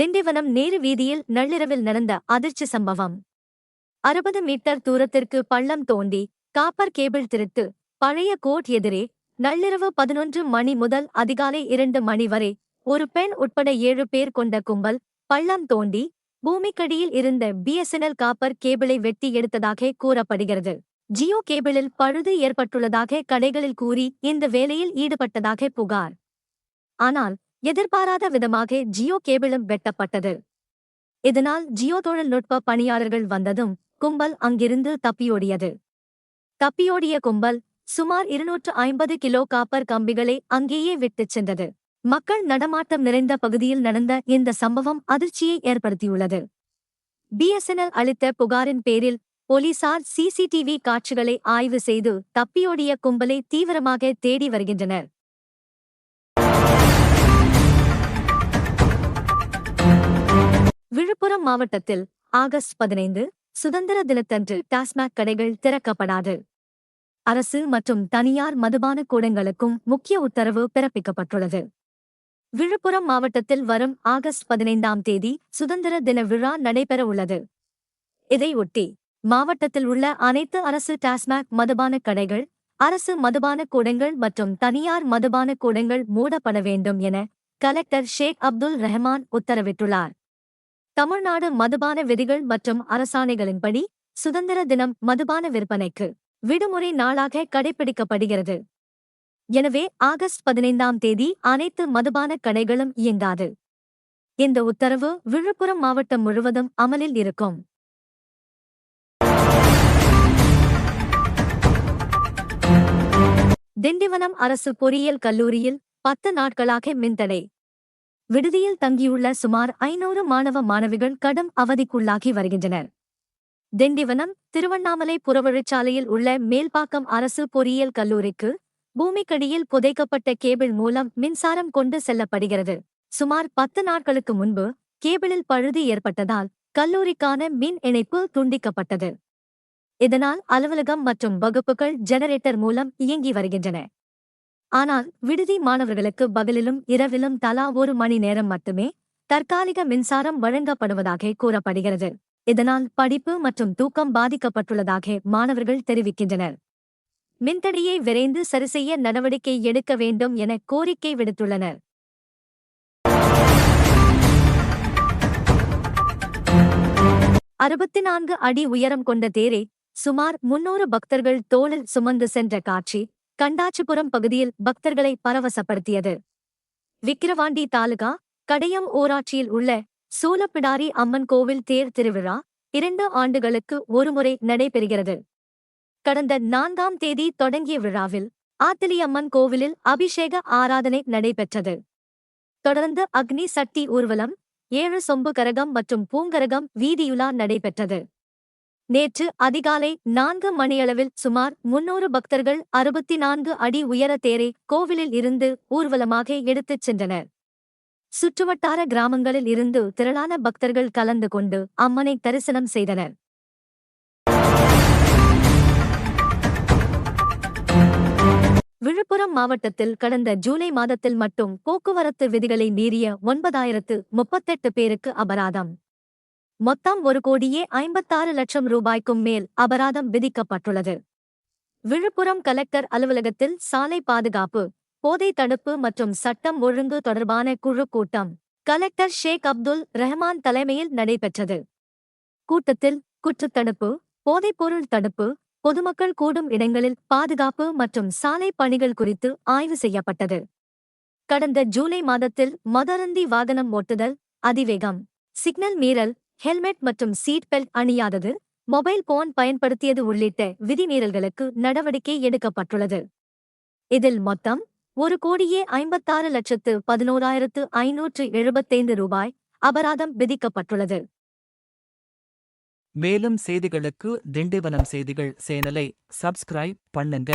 திண்டிவனம் நேரு வீதியில் நள்ளிரவில் நடந்த அதிர்ச்சி சம்பவம். 60 மீட்டர் தூரத்திற்கு பள்ளம் தோண்டி காப்பர் கேபிள் திருட்டு. பழைய கோர்ட் எதிரே நள்ளிரவு 11 மணி முதல் அதிகாலை 2 மணி வரை ஒரு பெண் உட்பட 7 பேர் கொண்ட கும்பல் பள்ளம் தோண்டி பூமிக்கடியில் இருந்த பிஎஸ்என்எல் காப்பர் கேபிளை வெட்டி எடுத்ததாக கூறப்படுகிறது. ஜியோ கேபிளில் பழுது ஏற்பட்டுள்ளதாக கடைகளில் கூறி இந்த வேலையில் ஈடுபட்டதாக புகார். ஆனால் எதிர்பாராத விதமாக ஜியோ கேபிளும் வெட்டப்பட்டது. இதனால் ஜியோ தொழில்நுட்ப பணியாளர்கள் வந்ததும் கும்பல் அங்கிருந்து தப்பியோடியது. தப்பியோடிய கும்பல் சுமார் 250 கிலோ காப்பர் கம்பிகளை அங்கேயே விட்டுச் சென்றது. மக்கள் நடமாட்டம் நிறைந்த பகுதியில் நடந்த இந்த சம்பவம் அதிர்ச்சியை ஏற்படுத்தியுள்ளது. பிஎஸ்என்எல் அளித்த புகாரின் பேரில் போலீசார் சிசிடிவி காட்சிகளை ஆய்வு செய்து தப்பியோடிய கும்பலை தீவிரமாக தேடி வருகின்றனர். விழுப்புரம் மாவட்டத்தில் ஆகஸ்ட் 15 சுதந்திர தினத்தன்று டாஸ்மாக் கடைகள் திறக்கப்படாது. அரசு மற்றும் தனியார் மதுபான கூடங்களுக்கும் முக்கிய உத்தரவு பிறப்பிக்கப்பட்டுள்ளது. விழுப்புரம் மாவட்டத்தில் வரும் ஆகஸ்ட் 15ஆம் தேதி சுதந்திர தின விழா நடைபெற உள்ளது. இதையொட்டி மாவட்டத்தில் உள்ள அனைத்து அரசு டாஸ்மாக் மதுபான கடைகள், அரசு மதுபான கூடங்கள் மற்றும் தனியார் மதுபான கூடங்கள் மூடப்பட வேண்டும் என கலெக்டர் ஷேக் அப்துல் ரஹ்மான் உத்தரவிட்டுள்ளார். தமிழ்நாடு மதுபான விதிகள் மற்றும் அரசாணைகளின்படி சுதந்திர தினம் மதுபான விற்பனைக்கு விடுமுறை நாளாக கடைபிடிக்கப்படுகிறது. எனவே ஆகஸ்ட் 15ஆம் தேதி அனைத்து மதுபான கடைகளும் இயங்காது. இந்த உத்தரவு விழுப்புரம் மாவட்டம் முழுவதும் அமலில் இருக்கும். திண்டிவனம் அரசு பொறியியல் கல்லூரியில் 10 நாட்களாக மின்தடை. விடுதியில் தங்கியுள்ள சுமார் 500 மாணவ மாணவிகள் கடும் அவதிக்குள்ளாகி வருகின்றனர். திண்டிவனம் திருவண்ணாமலை புறவழிச்சாலையில் உள்ள மேல்பாக்கம் அரசு பொறியியல் கல்லூரிக்கு பூமிக்கடியில் புதைக்கப்பட்ட கேபிள் மூலம் மின்சாரம் கொண்டு செல்லப்படுகிறது. சுமார் 10 நாட்களுக்கு முன்பு கேபிளில் பழுது ஏற்பட்டதால் கல்லூரிக்கான மின் இணைப்பு துண்டிக்கப்பட்டது. இதனால் அலுவலகம் மற்றும் வகுப்புகள் ஜெனரேட்டர் மூலம் இயங்கி வருகின்றன. ஆனால் விடுதி மாணவர்களுக்கு பகலிலும் இரவிலும் தலா 1 மணி நேரம் மட்டுமே தற்காலிக மின்சாரம் வழங்கப்படுவதாக கூறப்படுகிறது. இதனால் படிப்பு மற்றும் தூக்கம் பாதிக்கப்பட்டுள்ளதாக மாணவர்கள் தெரிவிக்கின்றனர். மின்தடையை விரைந்து சரிசெய்ய நடவடிக்கை எடுக்க வேண்டும் என கோரிக்கை விடுத்துள்ளனர். அறுபத்து அடி உயரம் கொண்ட தேரை சுமார் 300 பக்தர்கள் தோளில் சுமந்து சென்ற காட்சி கண்டாச்சிபுரம் பகுதியில் பக்தர்களை பரவசப்படுத்தியது. விக்கிரவாண்டி தாலுகா கடையம் ஊராட்சியில் உள்ள சூலப்பிடாரி அம்மன் கோவில் தேர் திருவிழா 2 ஆண்டுகளுக்கு ஒருமுறை நடைபெறுகிறது. கடந்த 4ஆம் தேதி தொடங்கிய விழாவில் ஆத்திலியம்மன் கோவிலில் அபிஷேக ஆராதனை நடைபெற்றது. தொடர்ந்து அக்னி சட்டி ஊர்வலம், 7 சொம்பு கரகம் மற்றும் பூங்கரகம் வீதியுலா நடைபெற்றது. நேற்று அதிகாலை 4 மணியளவில் சுமார் 300 பக்தர்கள் 64 அடி உயர தேரை கோவிலில் இருந்து ஊர்வலமாக எடுத்துச் சென்றனர். சுற்றுவட்டார கிராமங்களில் இருந்து திரளான பக்தர்கள் கலந்து கொண்டு அம்மனை தரிசனம் செய்தனர். விழுப்புரம் மாவட்டத்தில் கடந்த ஜூலை மாதத்தில் மட்டும் போக்குவரத்து விதிகளை மீறிய 9038 பேருக்கு அபராதம். மொத்தம் 1,56 லட்சம் ரூபாய்க்கும் மேல் அபராதம் விதிக்கப்பட்டுள்ளது. விழுப்புரம் கலெக்டர் அலுவலகத்தில் சாலை பாதுகாப்பு, போதை தடுப்பு மற்றும் சட்டம் ஒழுங்கு தொடர்பான குழு கூட்டம் கலெக்டர் ஷேக் அப்துல் ரஹ்மான் தலைமையில் நடைபெற்றது. கூட்டத்தில் குற்றத்தடுப்பு, போதைப்பொருள் தடுப்பு, பொதுமக்கள் கூடும் இடங்களில் பாதுகாப்பு மற்றும் சாலை பணிகள் குறித்து ஆய்வு செய்யப்பட்டது. கடந்த ஜூலை மாதத்தில் மதுஅருந்தி வாகனம் ஓட்டுதல், அதிவேகம், சிக்னல் மீறல், ஹெல்மெட் மற்றும் சீட் பெல்ட் அணியாதது, மொபைல் போன் பயன்படுத்தியது உள்ளிட்ட விதிமீறல்களுக்கு நடவடிக்கை எடுக்கப்பட்டுள்ளது. இதில் மொத்தம் 1,56,11,575 ரூபாய் அபராதம் விதிக்கப்பட்டுள்ளது. மேலும் செய்திகளுக்கு திண்டிவனம் செய்திகள் சேனலை சப்ஸ்கிரைப் பண்ணுங்க.